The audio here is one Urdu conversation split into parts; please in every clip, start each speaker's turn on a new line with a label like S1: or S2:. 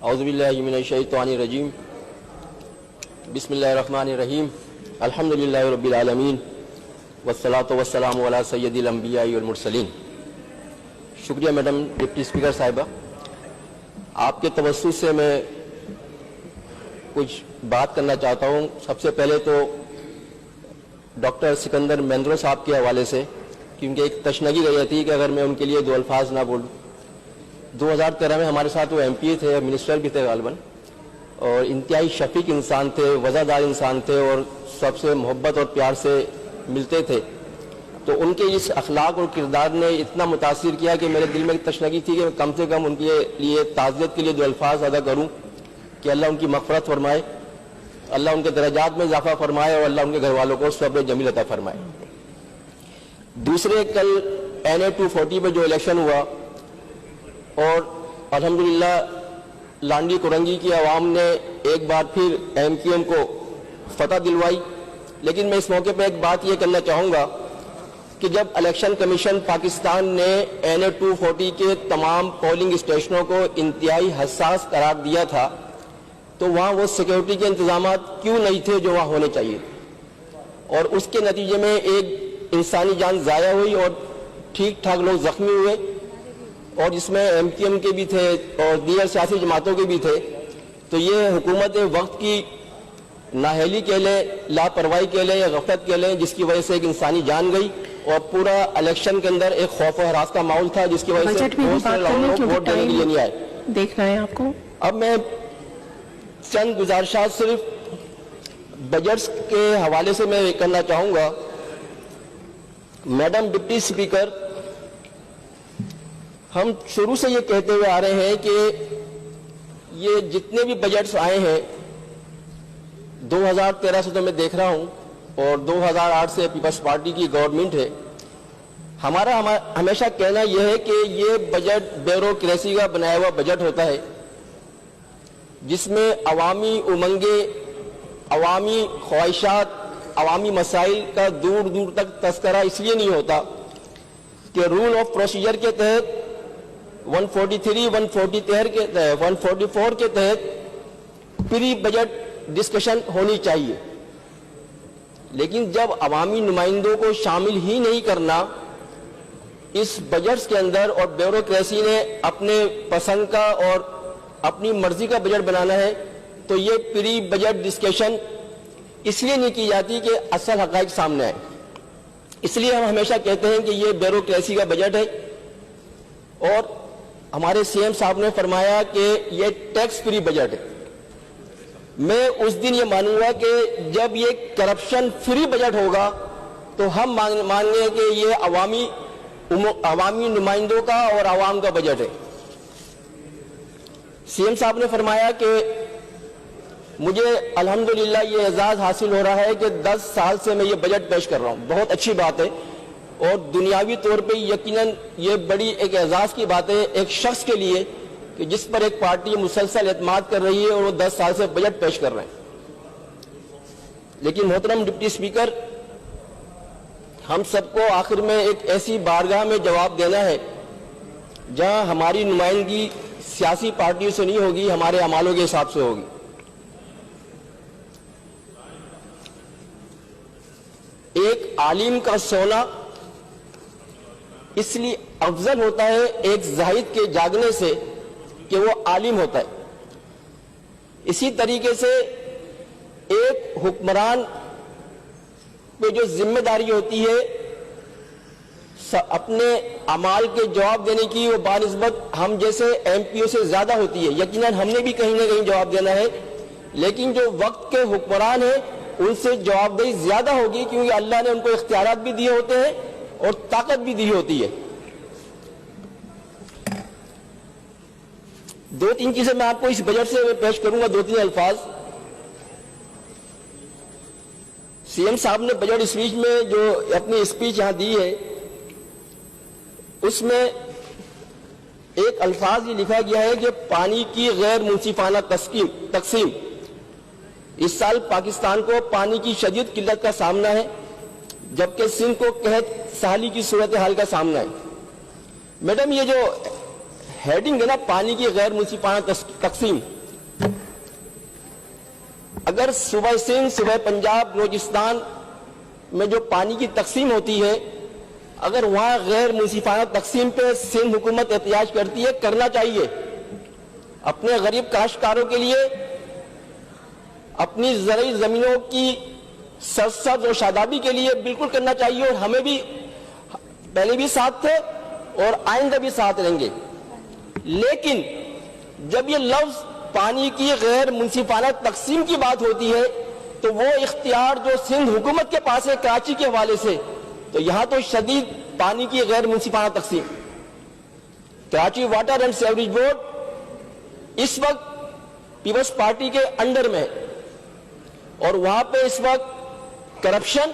S1: اعوذ باللہ من الشیطان الرجیم بسم اللہ الرحمن الرحیم الحمدللہ رب العالمین والصلاة والسلام علی سید الانبیاء والمرسلین۔ شکریہ میڈم ڈپٹی اسپیکر صاحبہ، آپ کے توسط سے میں کچھ بات کرنا چاہتا ہوں۔ سب سے پہلے تو ڈاکٹر سکندر مہندرو صاحب کے حوالے سے، کیونکہ ایک تشنگی رہی تھی کہ اگر میں ان کے لیے دو الفاظ نہ بولوں۔ 2013 میں ہمارے ساتھ وہ ایم پی تھے، منسٹر بھی تھے غالباً، اور انتہائی شفیق انسان تھے، وفادار انسان تھے، اور سب سے محبت اور پیار سے ملتے تھے۔ تو ان کے اس اخلاق اور کردار نے اتنا متاثر کیا کہ میرے دل میں ایک تشنگی تھی کہ کم سے کم ان کے لیے تعزیت کے لیے دو الفاظ ادا کروں کہ اللہ ان کی مغفرت فرمائے، اللہ ان کے درجات میں اضافہ فرمائے، اور اللہ ان کے گھر والوں کو صبر جمیل عطا فرمائے۔ دوسرے، کل NA 240 پہ جو الیکشن ہوا اور الحمدللہ لانڈی کرنگی کی عوام نے ایک بار پھر MQM کو فتح دلوائی، لیکن میں اس موقع پہ ایک بات یہ کرنا چاہوں گا کہ جب الیکشن کمیشن پاکستان نے NA 240 کے تمام پولنگ اسٹیشنوں کو انتہائی حساس قرار دیا تھا تو وہاں وہ سیکیورٹی کے انتظامات کیوں نہیں تھے جو وہاں ہونے چاہیے، اور اس کے نتیجے میں ایک انسانی جان ضائع ہوئی اور ٹھیک ٹھاک لوگ زخمی ہوئے، اور جس میں MQM کے بھی تھے اور دیگر سیاسی جماعتوں کے بھی تھے۔ تو یہ حکومت وقت کی نااہلی کہہ لیں، لاپرواہی کہہ لیں یا غفلت کہہ لیں، جس کی وجہ سے ایک انسانی جان گئی اور پورا الیکشن کے اندر ایک خوف و ہراس کا ماحول تھا، جس کی وجہ سے بہت سے لوگ ووٹ دینے کے لیے نہیں آئے۔
S2: دیکھ رہے ہیں آپ کو۔
S1: اب میں چند گزارشات صرف بجٹس کے حوالے سے میں کرنا چاہوں گا۔ میڈم ڈپٹی اسپیکر، ہم شروع سے یہ کہتے ہوئے آ رہے ہیں کہ یہ جتنے بھی بجٹس آئے ہیں 2013 سے تو میں دیکھ رہا ہوں، اور 2008 سے پیپلز پارٹی کی گورنمنٹ ہے، ہمارا ہمیشہ کہنا یہ ہے کہ یہ بجٹ بیوروکریسی کا بنایا ہوا بجٹ ہوتا ہے، جس میں عوامی امنگیں، عوامی خواہشات، عوامی مسائل کا دور دور تک تذکرہ اس لیے نہیں ہوتا کہ رول آف پروسیجر کے تحت 143 144 کے تحت پری بجٹ ڈسکشن ہونی چاہیے، لیکن جب عوامی نمائندوں کو شامل ہی نہیں کرنا اس بجٹس کے اندر، اور بیوروکریسی نے اپنے پسند کا اور اپنی مرضی کا بجٹ بنانا ہے، تو یہ پری بجٹ ڈسکشن اس لیے نہیں کی جاتی کہ اصل حقائق سامنے آئے۔ اس لیے ہم ہمیشہ کہتے ہیں کہ یہ بیوروکریسی کا بجٹ ہے، اور ہمارے CM صاحب نے فرمایا کہ یہ ٹیکس فری بجٹ ہے۔ میں اس دن یہ مانوں گا کہ جب یہ کرپشن فری بجٹ ہوگا تو ہم مان لیں کہ یہ عوامی نمائندوں کا اور عوام کا بجٹ ہے۔ CM صاحب نے فرمایا کہ مجھے الحمدللہ یہ اعزاز حاصل ہو رہا ہے کہ 10 سال سے میں یہ بجٹ پیش کر رہا ہوں، بہت اچھی بات ہے، اور دنیاوی طور پہ یقیناً یہ بڑی ایک اعزاز کی بات ہے ایک شخص کے لیے کہ جس پر ایک پارٹی مسلسل اعتماد کر رہی ہے اور وہ 10 سال سے بجٹ پیش کر رہے ہیں۔ لیکن محترم ڈپٹی اسپیکر، ہم سب کو آخر میں ایک ایسی بارگاہ میں جواب دینا ہے جہاں ہماری نمائندگی سیاسی پارٹیوں سے نہیں ہوگی، ہمارے اعمالوں کے حساب سے ہوگی۔ ایک عالم کا سونا اس لیے افضل ہوتا ہے ایک زاہد کے جاگنے سے کہ وہ عالم ہوتا ہے۔ اسی طریقے سے ایک حکمران پہ جو ذمہ داری ہوتی ہے اپنے اعمال کے جواب دینے کی، وہ بنسبت ہم جیسے MPO سے زیادہ ہوتی ہے۔ یقیناً ہم نے بھی کہیں نہ کہیں جواب دینا ہے، لیکن جو وقت کے حکمران ہیں ان سے جواب دہی زیادہ ہوگی، کیونکہ اللہ نے ان کو اختیارات بھی دیے ہوتے ہیں اور طاقت بھی دی ہوتی ہے۔ 2-3 چیزیں میں آپ کو اس بجٹ سے پیش کروں گا، 2-3 الفاظ۔ CM صاحب نے بجٹ اسپیچ میں جو اپنی اسپیچ یہاں دی ہے، اس میں ایک الفاظ یہ لکھا گیا ہے کہ پانی کی غیر منصفانہ تقسیم۔ اس سال پاکستان کو پانی کی شدید قلت کا سامنا ہے، جبکہ سندھ کو قحط سالی کی صورتحال کا سامنا ہے۔ میڈم، یہ جو ہیڈنگ ہے نا پانی کی غیر منصفانہ تقسیم، اگر صوبہ سندھ، صوبہ پنجاب، بلوچستان میں جو پانی کی تقسیم ہوتی ہے، اگر وہاں غیر منصفانہ تقسیم پہ سندھ حکومت احتجاج کرتی ہے، کرنا چاہیے. اپنے غریب کاشتکاروں کے لیے اپنی زرعی زمینوں کی سرسبز و شادابی کے لیے بالکل کرنا چاہیے، اور ہمیں بھی پہلے بھی ساتھ تھے اور آئندہ بھی ساتھ رہیں گے. لیکن جب یہ لفظ پانی کی غیر منصفانہ تقسیم کی بات ہوتی ہے تو وہ اختیار جو سندھ حکومت کے پاس ہے کراچی کے حوالے سے، تو یہاں تو شدید پانی کی غیر منصفانہ تقسیم. Karachi water and sewerage board اس وقت پیپلز پارٹی کے انڈر میں ہے، اور وہاں پہ اس وقت کرپشن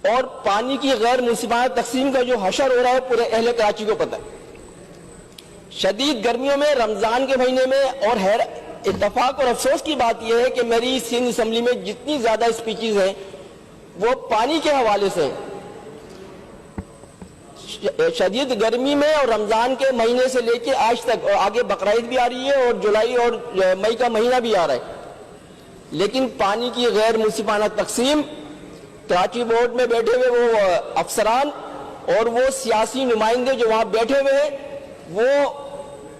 S1: اور پانی کی غیر منصفانہ تقسیم کا جو حشر ہو رہا ہے پورے اہل کراچی کو پتہ ہے. شدید گرمیوں میں، رمضان کے مہینے میں، اور اتفاق اور افسوس کی بات یہ ہے کہ میری سندھ اسمبلی میں جتنی زیادہ اسپیچز ہیں وہ پانی کے حوالے سے. شدید گرمی میں اور رمضان کے مہینے سے لے کے آج تک، اور آگے بقرعید بھی آ رہی ہے اور جولائی اور مئی کا مہینہ بھی آ رہا ہے، لیکن پانی کی غیر منصفانہ تقسیم، کراچی بورڈ میں بیٹھے ہوئے وہ افسران اور وہ سیاسی نمائندے جو وہاں بیٹھے ہوئے ہیں، وہ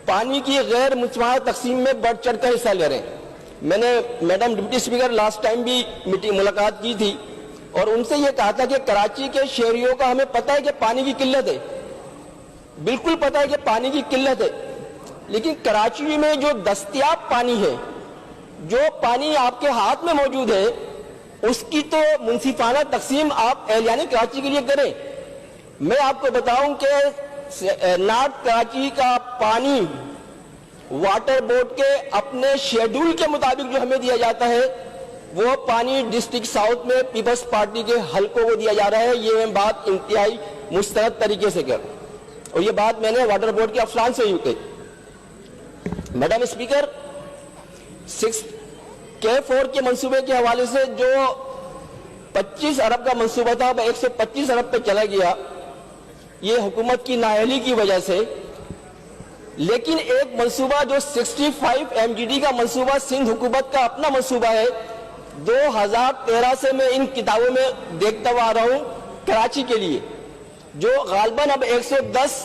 S1: پانی کی غیر منصفانہ تقسیم میں بڑھ چڑھ کر حصہ لے رہے ہیں. میں نے madam deputy speaker last time بھی ملاقات کی تھی اور ان سے یہ کہا تھا کہ کراچی کے شہریوں کا ہمیں پتہ ہے کہ پانی کی قلت ہے، بالکل پتہ ہے کہ پانی کی قلت ہے، لیکن کراچی میں جو دستیاب پانی ہے، جو پانی آپ کے ہاتھ میں موجود ہے، اس کی تو منصفانہ تقسیم آپ اہلیان کراچی کے لیے کریں. میں آپ کو بتاؤں کہ نارتھ کراچی کا پانی واٹر بورڈ کے اپنے شیڈول کے مطابق جو ہمیں دیا جاتا ہے، وہ پانی ڈسٹرکٹ ساؤتھ میں پیپلز پارٹی کے حلقوں کو دیا جا رہا ہے. یہ میں بات انتہائی مستند طریقے سے کر رہا ہوں، اور یہ بات میں نے واٹر بورڈ کے افسران سے ہی کہی. میڈم اسپیکر، 6K4 کے منصوبے کے حوالے سے جو 25 ارب کا منصوبہ تھا، 125 ارب پہ چلا گیا، یہ حکومت کی نااہلی کی وجہ سے. لیکن ایک منصوبہ جو 65 MGD کا منصوبہ سندھ حکومت کا اپنا منصوبہ ہے، 2013 سے میں ان کتابوں میں دیکھتا ہوا آ رہا ہوں کراچی کے لیے، جو غالباً اب 110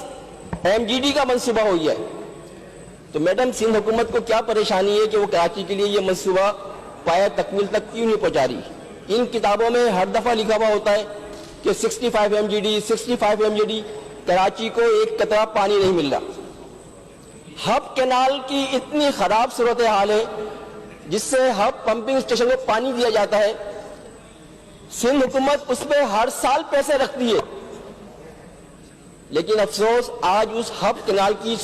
S1: MGD کا منصوبہ ہو گیا ہے. تو میڈم سندھ حکومت کو کیا پریشانی ہے کہ وہ کراچی کے لیے یہ منصوبہ پایا تکمیل تک کیوں نہیں پہنچا رہی؟ ان کتابوں میں ہر دفعہ لکھا ہوا ہوتا ہے کہ 65 MGD، کراچی کو ایک قطرہ پانی نہیں مل رہا. ہب کینال کی اتنی خراب صورتحال ہے جس سے ہب پمپنگ اسٹیشن کو پانی دیا جاتا ہے، سندھ حکومت اس پہ ہر سال پیسے رکھتی ہے، لیکن افسوس آج اس ہب کینال کی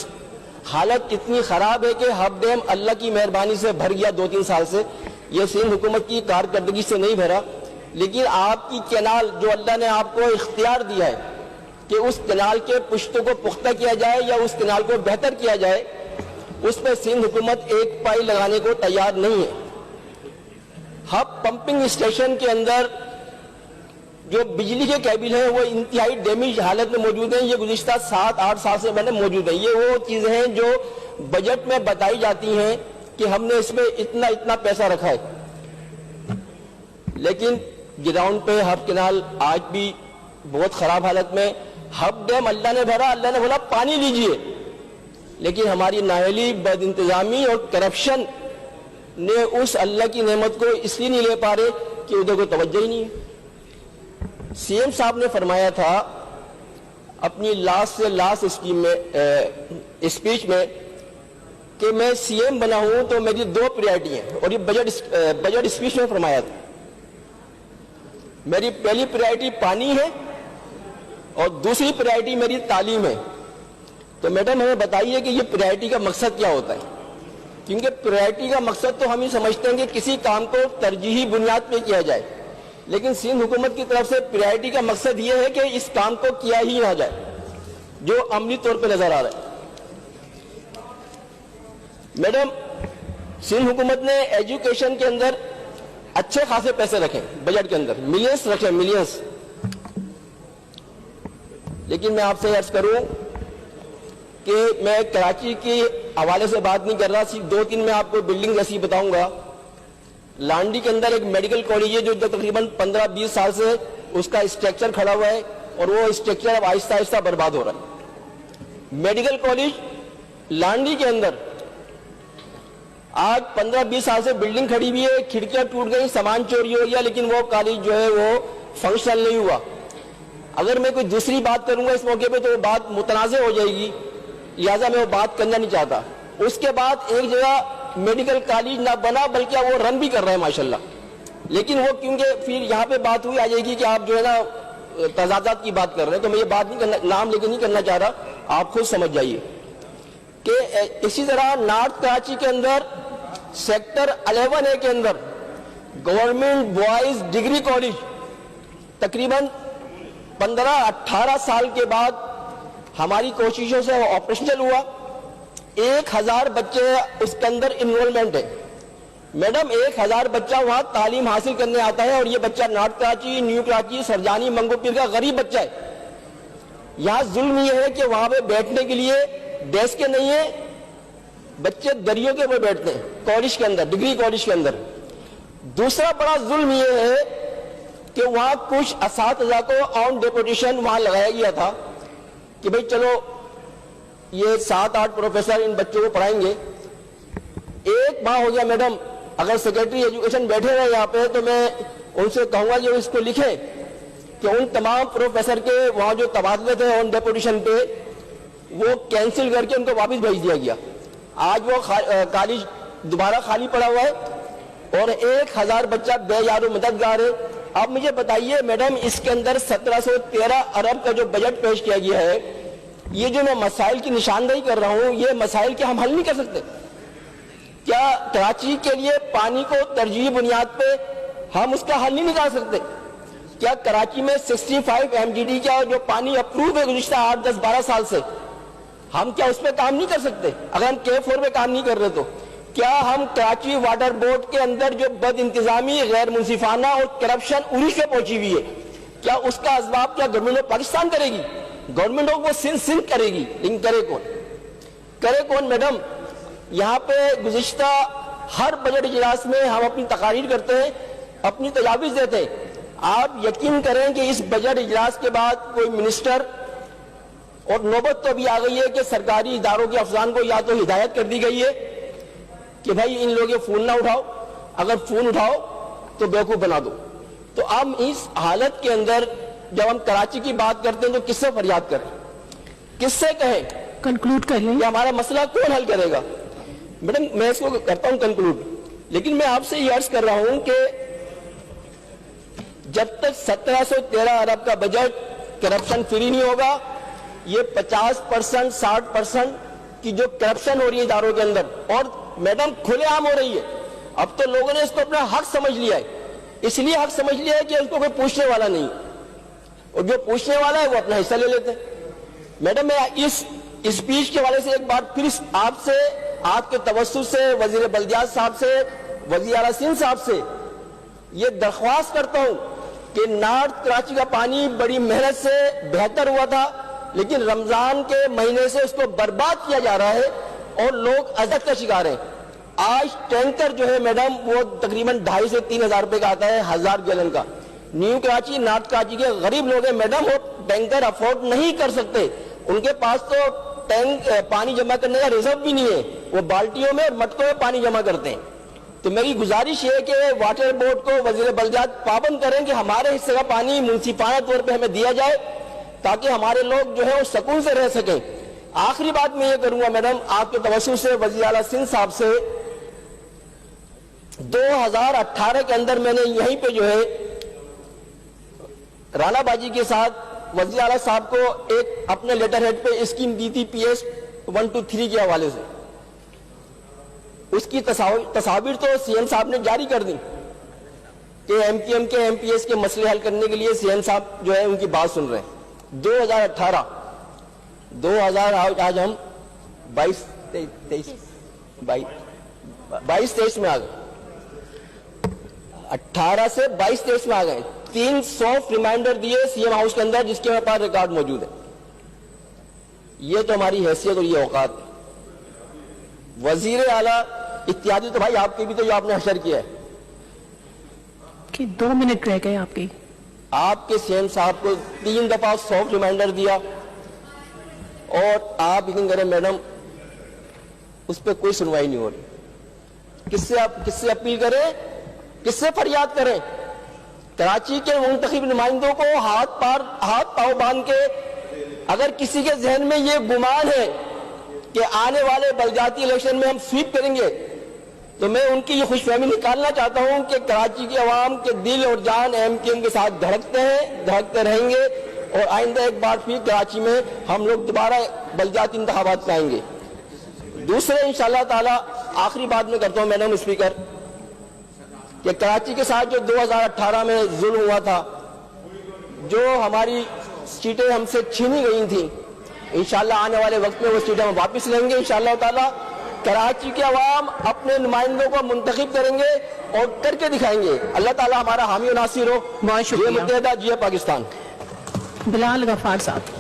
S1: حالت اتنی خراب ہے کہ ہب ڈیم اللہ کی مہربانی سے بھر گیا 2-3 سال سے. یہ سندھ حکومت کی کارکردگی سے نہیں بھرا، لیکن آپ کی کینال جو اللہ نے آپ کو اختیار دیا ہے کہ اس کینال کے پشتوں کو پختہ کیا جائے یا اس کینال کو بہتر کیا جائے، اس پہ سندھ حکومت ایک پائی لگانے کو تیار نہیں ہے. ہب پمپنگ اسٹیشن کے اندر جو بجلی کے کیبل ہیں وہ انتہائی ڈیمیج حالت میں موجود ہیں. یہ گزشتہ 7-8 سال سے میں نے موجود ہیں. یہ وہ چیزیں ہیں جو بجٹ میں بتائی جاتی ہیں کہ ہم نے اس میں اتنا پیسہ رکھا ہے، لیکن گراؤنڈ پہ ہب کینال آج بھی بہت خراب حالت میں. ہب ڈیم اللہ نے بھرا، اللہ نے بولا پانی لیجئے، لیکن ہماری نااہلی، بد انتظامی اور کرپشن نے اس اللہ کی نعمت کو اس لیے نہیں لے پا رہے کہ ادھر کو توجہ ہی نہیں ہے. CM صاحب نے فرمایا تھا اپنی لاسٹ اسکیم میں اسپیچ میں کہ میں CM بنا ہوں تو میری 2 پریارٹی ہیں، اور یہ بجٹ اسپیچ میں فرمایا تھا. میری پہلی پریارٹی پانی ہے اور دوسری پریارٹی میری تعلیم ہے. تو میڈم ہمیں بتائیے کہ یہ پریارٹی کا مقصد کیا ہوتا ہے؟ کیونکہ پریارٹی کا مقصد تو ہم ہی سمجھتے ہیں کہ کسی کام کو ترجیحی بنیاد پہ کیا جائے، لیکن سندھ حکومت کی طرف سے پریارٹی کا مقصد یہ ہے کہ اس کام کو کیا ہی نہ جائے، جو عملی طور پہ نظر آ رہا ہے. میڈم، سندھ حکومت نے ایجوکیشن کے اندر اچھے خاصے پیسے رکھے، بجٹ کے اندر ملینز رکھے، ملینز. لیکن میں آپ سے عرض کروں کہ میں کراچی کے حوالے سے بات نہیں کر رہا, صرف 2-3 میں آپ کو بلڈنگ ایسی بتاؤں گا. لانڈی کے اندر ایک میڈیکل کالج ہے جو تقریباً 15-20 سال سے اس کا اسٹرکچر کھڑا ہوا ہے اور وہ اسٹرکچر اب آہستہ آہستہ برباد ہو رہا ہے. میڈیکل کالج لانڈی کے اندر آج 15-20 سال سے بلڈنگ کھڑی ہوئی ہے, کھڑکیاں ٹوٹ گئی, سامان چوری ہو گیا, لیکن وہ کالج جو ہے وہ فنکشنل نہیں ہوا. اگر میں کوئی دوسری بات کروں گا اس موقع پہ تو وہ بات متنازع ہو جائے گی, لہٰذا میں وہ بات کرنا نہیں چاہتا. اس کے بعد ایک جگہ میڈیکل کالج نہ بنا بلکہ وہ رن بھی کر رہے ہیں ماشاءاللہ, لیکن وہ کیونکہ پھر یہاں پہ بات ہوئی آ جائے گی کہ آپ جو ہے نا تضادات کی بات کر رہے ہیں, تو میں یہ بات نہیں کرنا, نام لے کے نہیں کرنا چاہ رہا, آپ خود سمجھ جائیے. کہ اسی طرح نارتھ کراچی کے اندر سیکٹر 11A کے اندر گورنمنٹ بوائز ڈگری کالج تقریباً 15-18 سال کے بعد ہماری کوششوں سے وہ آپریشنل ہوا. 1000 بچے اس کے اندر انرولمنٹ ہے. میڈم 1000 بچہ وہاں تعلیم حاصل کرنے آتا ہے, اور یہ بچہ نارتھ کراچی, نیو کراچی, سرجانی, منگو پیر کا غریب بچہ ہے. یہاں ظلم یہ ہے کہ وہاں پہ بیٹھنے کے لیے ڈیسک نہیں ہے, بچے دریوں کے اوپر بیٹھتے ہیں کالج کے اندر, ڈگری کالج کے اندر. دوسرا بڑا ظلم یہ ہے کہ وہاں کچھ اساتذہ کو آن ڈیپوٹیشن وہاں لگایا گیا تھا کہ بھئی چلو یہ 7-8 پروفیسر ان بچوں کو پڑھائیں گے. ایک ماہ ہو گیا میڈم, اگر سیکرٹری ایجوکیشن بیٹھے رہے یہاں پہ تو میں ان سے کہوں گا کہ اس کو لکھے کہ ان تمام پروفیسر کے وہاں جو تبادلے تھے آن ڈیپوٹیشن پہ وہ کینسل کر کے ان کو واپس بھیج دیا گیا. آج وہ کالج دوبارہ خالی پڑا ہوا ہے اور 1000 بچہ بے یار و مددگار ہے. اب مجھے بتائیے میڈم, اس کے اندر 1713 ارب کا جو بجٹ پیش کیا گیا ہے, یہ جو میں مسائل کی نشاندہی کر رہا ہوں, یہ مسائل کے ہم حل نہیں کر سکتے؟ کیا کراچی کے لیے پانی کو ترجیحی بنیاد پہ ہم اس کا حل نہیں نکال سکتے؟ کیا کراچی میں 65 MGD کا جو پانی اپروو ہے گزشتہ 8-10-12 سال سے, ہم کیا اس پہ کام نہیں کر سکتے؟ اگر ہم K4 پہ کام نہیں کر رہے تو کیا ہم کراچی واٹر بورڈ کے اندر جو بد انتظامی, غیر منصفانہ اور کرپشن عروج پہ پہنچی ہوئی ہے, کیا اس کا اسباب کیا گورنمنٹ آف پاکستان کرے گی؟ گورنمنٹ آف وہ سندھ کرے گی, لیکن کرے کون میڈم؟ یہاں پہ گزشتہ ہر بجٹ اجلاس میں ہم اپنی تقاریر کرتے ہیں, اپنی تجاویز دیتے ہیں. آپ یقین کریں کہ اس بجٹ اجلاس کے بعد کوئی منسٹر, اور نوبت تو ابھی آ گئی ہے کہ سرکاری اداروں کے افسران کو یا تو ہدایت کر دی گئی ہے کہ بھائی ان لوگوں فون نہ اٹھاؤ, اگر فون اٹھاؤ تو بیوقوف بنا دو. تو ہم اس حالت کے اندر جب ہم کراچی کی بات کرتے ہیں تو کس سے فریاد کریں, کس سے کہیں؟
S2: کنکلوڈ کر لیں.
S1: یہ ہمارا مسئلہ کون حل کرے گا؟ میڈم میں اس کو کرتا ہوں کنکلوڈ, لیکن میں آپ سے یہ عرض کر رہا ہوں کہ جب تک 1713 ارب کا بجٹ کرپشن فری نہیں ہوگا, یہ 50% 60% کی جو کرپشن ہو رہی ہے اداروں کے اندر, اور میڈم کھلے عام ہو رہی ہے. اب تو لوگوں نے اس کو اپنا حق سمجھ لیا ہے, اس لیے حق سمجھ لیا ہے کہ اس کو کوئی پوچھنے والا نہیں, اور جو پوچھنے والا ہے وہ اپنا حصہ لے لیتے ہیں. میڈم میں اس اسپیچ کے حوالے سے ایک بات پھر آپ سے, آپ کے توسط سے, وزیر بلدیات صاحب سے, وزیر اعلیٰ سندھ صاحب سے یہ درخواست کرتا ہوں کہ نارتھ کراچی کا پانی بڑی محنت سے بہتر ہوا تھا, لیکن رمضان کے مہینے سے اس کو برباد کیا جا رہا ہے اور لوگ اذیت کا شکار ہیں. آج ٹینکر جو ہے میڈم وہ تقریباً 2,500 سے 3,000 روپے کا آتا ہے 1000 گیلن کا. نیو کراچی, نارتھ کراچی کے غریب لوگ ہیں میڈم, وہ ٹینکر افورڈ نہیں کر سکتے, ان کے پاس تو ٹینک پانی جمع کرنے کا ریزرو بھی نہیں ہے, وہ بالٹیوں میں اور مٹکوں میں پانی جمع کرتے ہیں. تو میری گزارش ہے کہ واٹر بورڈ کو وزیر بلدیات پابند کریں کہ ہمارے حصے کا پانی منصفانہ طور پہ ہمیں دیا جائے تاکہ ہمارے لوگ جو ہے وہ سکون سے رہ سکیں. آخری بات میں یہ کروں گا میڈم آپ کے توسط سے وزیر اعلیٰ سندھ صاحب سے, 2018 کے اندر میں نے یہیں پہ جو ہے رانا باجی کے ساتھ وزیر اعلیٰ صاحب کو ایک اپنے لیٹر ہیڈ پہ اسکیم دی تھی PS 123 کے حوالے سے. اس کی تصاویر تو CM صاحب نے جاری کر دی کہ MPM کے MPS کے مسئلے حل کرنے کے لیے CM صاحب جو ہے ان کی بات سن رہے ہیں. 2018 آج ہم 22-23 میں آ گئے, 18 سے 22-23 میں آ گئے. 300 ریمائنڈر دیے CM ہاؤس کے اندر جس کے میرے پاس ریکارڈ موجود ہے. یہ تو ہماری حیثیت اور یہ اوقات. وزیر اعلیٰ اتحادی تو بھائی آپ کے بھی تو جو آپ نے حشر کیا ہے.
S2: کہ 2 منٹ رہ گئے آپ کی.
S1: آپ کے سی ایم صاحب کو 3 دفعہ سافٹ ریمائنڈر دیا اور آپ یقین کریں میڈم اس پہ کوئی سنوائی نہیں ہو رہی. کس سے اپیل کریں, کس سے فریاد کریں؟ کراچی کے منتخب نمائندوں کو ہاتھ پاؤں باندھ کے اگر کسی کے ذہن میں یہ گمان ہے کہ آنے والے بلدیاتی الیکشن میں ہم سویپ کریں گے تو میں ان کی یہ خوش فہمی نکالنا چاہتا ہوں کہ کراچی کی عوام کے دل اور جان ایم کیو ایم کے ساتھ دھڑکتے ہیں, دھڑکتے رہیں گے اور آئندہ ایک بار پھر کراچی میں ہم لوگ دوبارہ بلدیاتی انتخابات میں آئیں گے. دوسرے انشاءاللہ تعالی آخری بات میں کرتا ہوں میڈم اسپیکر کہ کراچی کے ساتھ جو 2018 میں ظلم ہوا تھا, جو ہماری سیٹیں ہم سے چھینی گئی تھیں, انشاءاللہ آنے والے وقت میں وہ سیٹیں ہم واپس لیں گے انشاءاللہ تعالی. کراچی کے عوام اپنے نمائندوں کو منتخب کریں گے اور کر کے دکھائیں گے. اللہ تعالی ہمارا حامی و ناصر ہو.
S2: بہت شکریہ.
S1: جی متحدہ, جی پاکستان.
S2: بلال غفار صاحب.